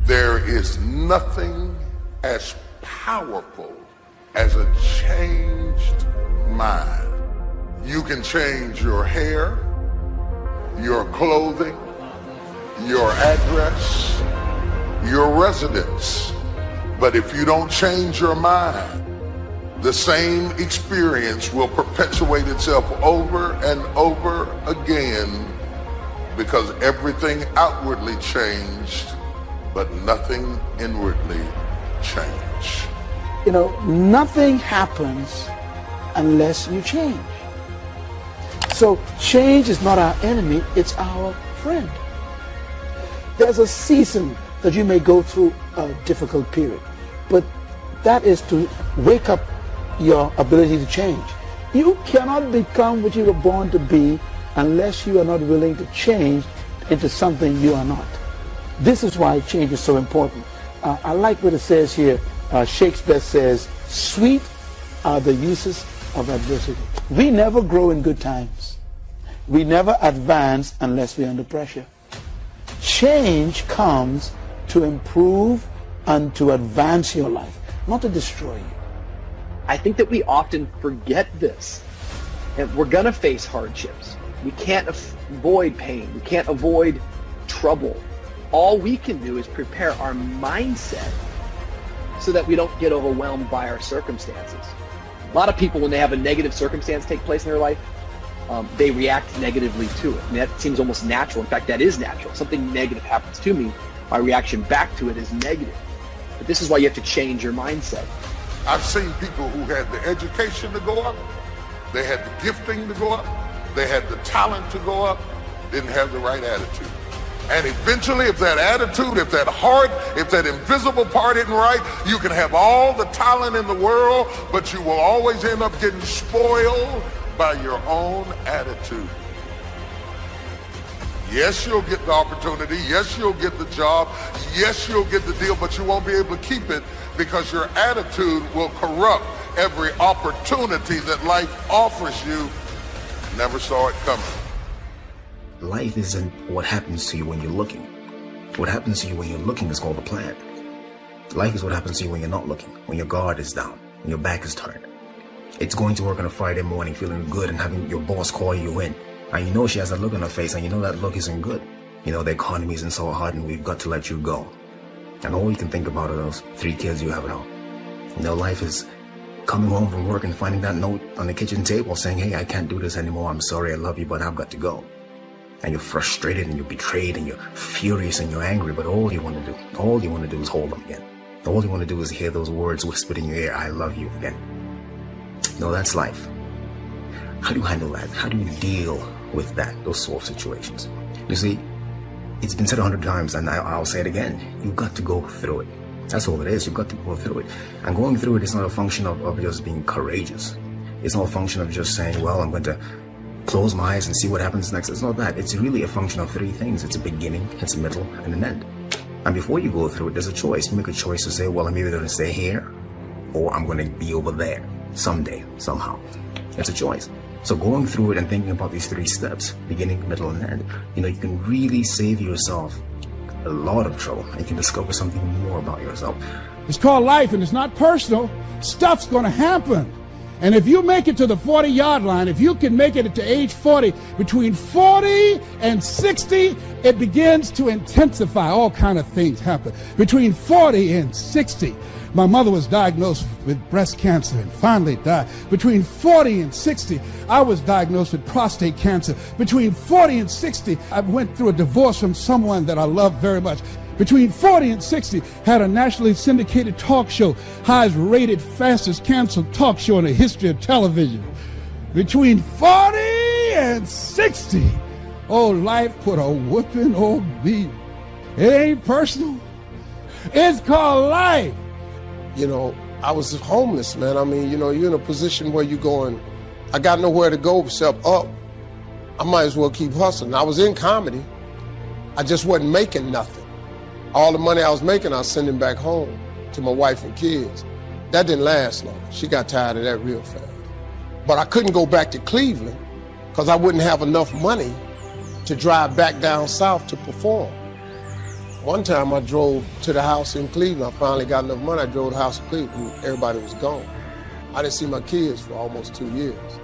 There is nothing as powerful as a changed mind. You can change your hair, your clothing, your address, your residence. But if you don't change your mind, the same experience will perpetuate itself over and over again, because everything outwardly changed, but nothing inwardly changed. You know, nothing happens unless you change. So change is not our enemy, it's our friend. There's a season that you may go through a difficult period, but that is to wake up your ability to change. You cannot become what you were born to be unless you are not willing to change into something you are not. This is why change is so important. I like what it says here. Shakespeare says, sweet are the uses of adversity. We never grow in good times. We never advance unless we're under pressure. Change comes to improve and to advance your life, not to destroy you. I think that we often forget this. And we're going to face hardships. We can't avoid pain. We can't avoid trouble. All we can do is prepare our mindset so that we don't get overwhelmed by our circumstances. A lot of people, when they have a negative circumstance take place in their life, they react negatively to it. And that seems almost natural. In fact, that is natural. Something negative happens to me, my reaction back to it is negative. But this is why you have to change your mindset. I've seen people who had the education to go up, they had the gifting to go up, they had the talent to go up, didn't have the right attitude. And eventually, if that attitude, if that heart, if that invisible part isn't right, you can have all the talent in the world, but you will always end up getting spoiled by your own attitude. Yes, you'll get the opportunity. Yes, you'll get the job. Yes, you'll get the deal, but you won't be able to keep it because your attitude will corrupt every opportunity that life offers you. Never saw it coming. Life isn't what happens to you when you're looking. What happens to you when you're looking is called a plan. Life is what happens to you when you're not looking, when your guard is down, when your back is turned. It's going to work on a Friday morning feeling good and having your boss call you in. And you know she has a look on her face and you know that look isn't good. You know the economy isn't so hard and we've got to let you go. And all you can think about are those 3 kids you have at home. You know, life is coming home from work and finding that note on the kitchen table saying, hey, I can't do this anymore. I'm sorry, I love you, but I've got to go. And you're frustrated and you're betrayed and you're furious and you're angry, but all you want to do is hold them again. All you want to do is hear those words whispered in your ear, I love you again. No, that's life. How do you handle that? How do you deal with that, those sort of situations? You see, it's been said 100 times and I'll say it again. You've got to go through it. That's all it is. You've got to go through it. And going through it is not a function of just being courageous. It's not a function of just saying, well, I'm going to close my eyes and see what happens next. It's not that. It's really a function of 3 things. It's a beginning, it's a middle, and an end. And before you go through it, there's a choice. You make a choice to say, well, I'm either going to stay here or I'm going to be over there someday, somehow. It's a choice. So going through it and thinking about these 3 steps, beginning, middle, and end, you know, you can really save yourself a lot of trouble. And you can discover something more about yourself. It's called life and it's not personal. Stuff's going to happen. And if you make it to the 40-yard line, if you can make it to age 40, between 40 and 60, it begins to intensify. All kind of things happen. Between 40 and 60, my mother was diagnosed with breast cancer and finally died. Between 40 and 60, I was diagnosed with prostate cancer. Between 40 and 60, I went through a divorce from someone that I loved very much. Between 40 and 60, had a nationally syndicated talk show, highest rated, fastest canceled talk show in the history of television. Between 40 and 60, oh, life put a whooping on me. It ain't personal. It's called life. You know, I was homeless, man. I mean, you know, you're in a position where you're going, I got nowhere to go except up. I might as well keep hustling. I was in comedy. I just wasn't making nothing. All the money I was making, I was sending back home to my wife and kids. That didn't last long. She got tired of that real fast. But I couldn't go back to Cleveland because I wouldn't have enough money to drive back down south to perform. One time I drove to the house in Cleveland. I finally got enough money. I drove to the house in Cleveland. Everybody was gone. I didn't see my kids for almost 2 years.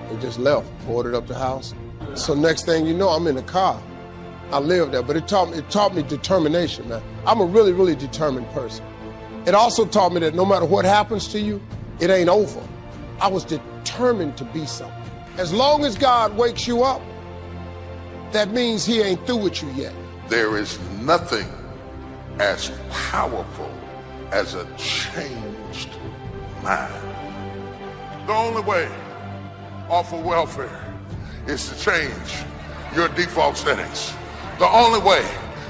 They just left, boarded up the house. So next thing you know, I'm in the car. I lived there, but it taught me determination, man. I'm a really, really determined person. It also taught me that no matter what happens to you, it ain't over. I was determined to be something. As long as God wakes you up, that means he ain't through with you yet. There is nothing as powerful as a changed mind. The only way off of welfare is to change your default settings. The only way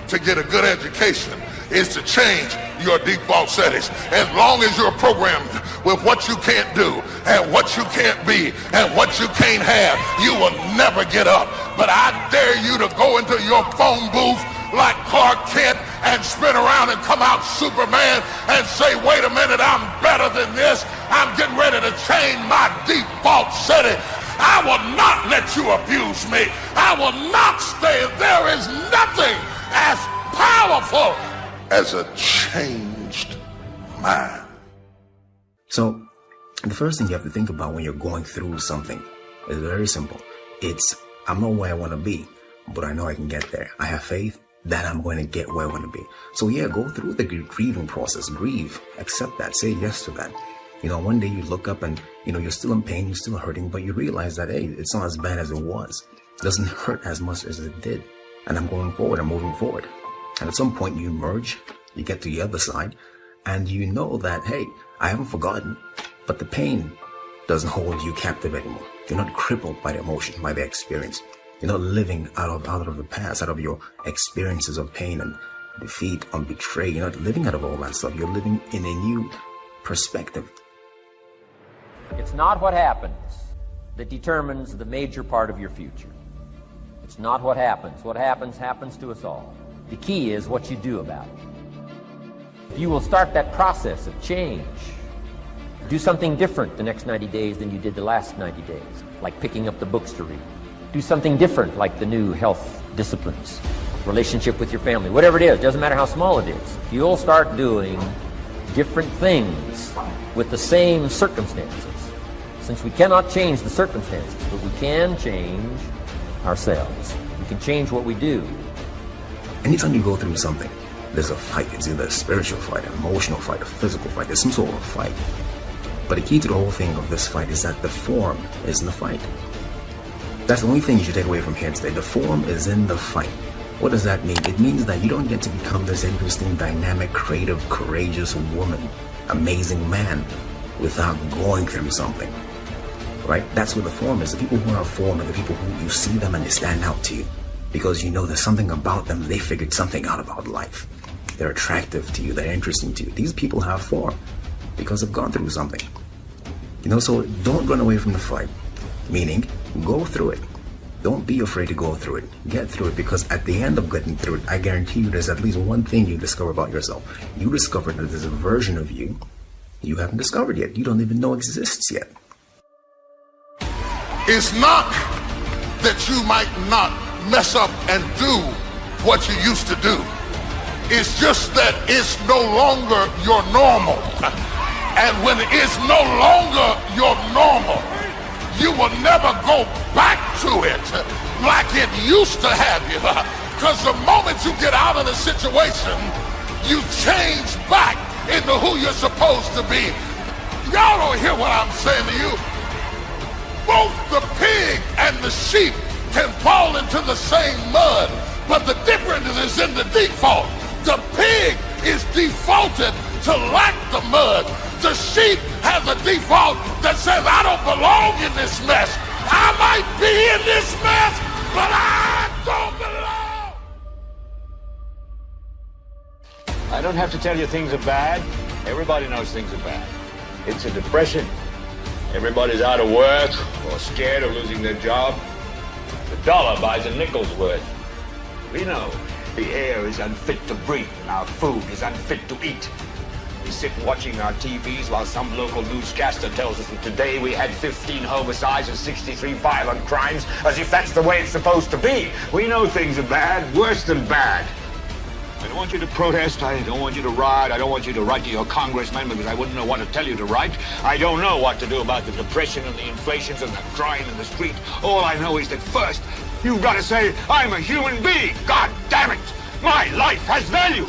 to get a good education is to change your default settings. As long as you're programmed with what you can't do and what you can't be and what you can't have, you will never get up. But I dare you to go into your phone booth like Clark Kent and spin around and come out Superman and say, wait a minute, I'm better than this. I'm getting ready to change my default setting. I will not let you abuse me. I will not stay. There is nothing as powerful as a changed mind. So, the first thing you have to think about when you're going through something is very simple. It's, I'm not where I want to be, but I know I can get there. I have faith that I'm going to get where I want to be. So yeah, go through the grieving process. Grieve. Accept that. Say yes to that. You know, one day you look up and, you know, you're still in pain, you're still hurting, but you realize that, hey, it's not as bad as it was. It doesn't hurt as much as it did. And I'm going forward, I'm moving forward. And at some point you emerge, you get to the other side, and you know that, hey, I haven't forgotten, but the pain doesn't hold you captive anymore. You're not crippled by the emotion, by the experience. You're not living out of the past, out of your experiences of pain and defeat and betrayal. You're not living out of all that stuff. You're living in a new perspective. It's not what happens that determines the major part of your future. It's not what happens. What happens, happens to us all. The key is what you do about it. If you will start that process of change, do something different the next 90 days than you did the last 90 days, like picking up the books to read. Do something different, like the new health disciplines, relationship with your family, whatever it is, doesn't matter how small it is. If you'll start doing different things with the same circumstances, since we cannot change the circumstances, but we can change ourselves. We can change what we do. Anytime you go through something, there's a fight. It's either a spiritual fight, an emotional fight, a physical fight. There's some sort of fight. But the key to the whole thing of this fight is that the form is in the fight. That's the only thing you should take away from here today. The form is in the fight. What does that mean? It means that you don't get to become this interesting, dynamic, creative, courageous woman, amazing man, without going through something. Right? That's what the form is. The people who are form are the people who you see them and they stand out to you because you know there's something about them. They figured something out about life. They're attractive to you. They're interesting to you. These people have form because they've gone through something. You know, so don't run away from the fight. Meaning, go through it. Don't be afraid to go through it. Get through it, because at the end of getting through it, I guarantee you there's at least one thing you discover about yourself. You discover that there's a version of you haven't discovered yet. You don't even know exists yet. It's not that you might not mess up and do what you used to do. It's just that it's no longer your normal. And when it's no longer your normal, you will never go back to it like it used to have you. Because the moment you get out of the situation, you change back into who you're supposed to be. Y'all don't hear what I'm saying to you. Both the pig and the sheep can fall into the same mud, but the difference is in the default. The pig is defaulted to lack the mud. The sheep has a default that says, I don't belong in this mess. I might be in this mess, but I don't belong. I don't have to tell you things are bad. Everybody knows things are bad. It's a depression. Everybody's out of work or scared of losing their job. The dollar buys a nickel's worth. We know the air is unfit to breathe and our food is unfit to eat. We sit watching our TVs while some local newscaster tells us that today we had 15 homicides and 63 violent crimes, as if that's the way it's supposed to be. We know things are bad, worse than bad. I don't want you to protest. I don't want you to riot. I don't want you to write to your congressman because I wouldn't know what to tell you to write. I don't know what to do about the depression and the inflations and the crime in the street. All I know is that first, you've got to say, I'm a human being. God damn it! My life has value.